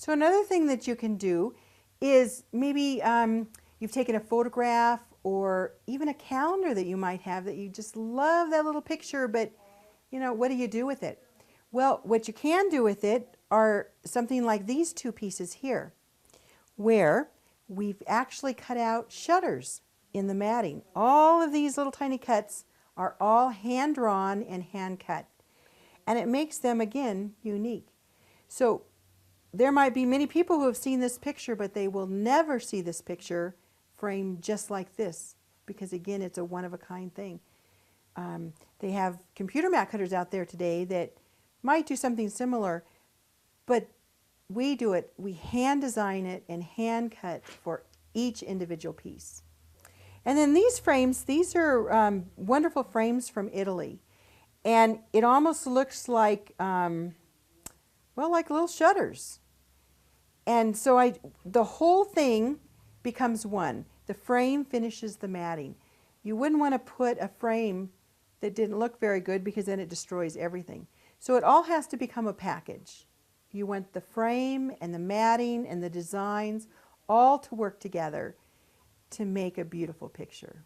So another thing that you can do is maybe you've taken a photograph or even a calendar that you might have that you just love that little picture, but you know, what do you do with it? Well, what you can do with it are something like these two pieces here, where we've actually cut out shutters in the matting. All of these little tiny cuts are all hand drawn and hand cut, and it makes them again unique. So there might be many people who have seen this picture, but they will never see this picture framed just like this, because again, it's a one-of-a-kind thing. They have computer mat cutters out there today that might do something similar, but we do it, we hand design it and hand cut for each individual piece. And then these frames, these are wonderful frames from Italy. And it almost looks like, well, like little shutters. And so the whole thing becomes one. The frame finishes the matting. You wouldn't want to put a frame that didn't look very good, because then it destroys everything. So it all has to become a package. You want the frame and the matting and the designs all to work together to make a beautiful picture.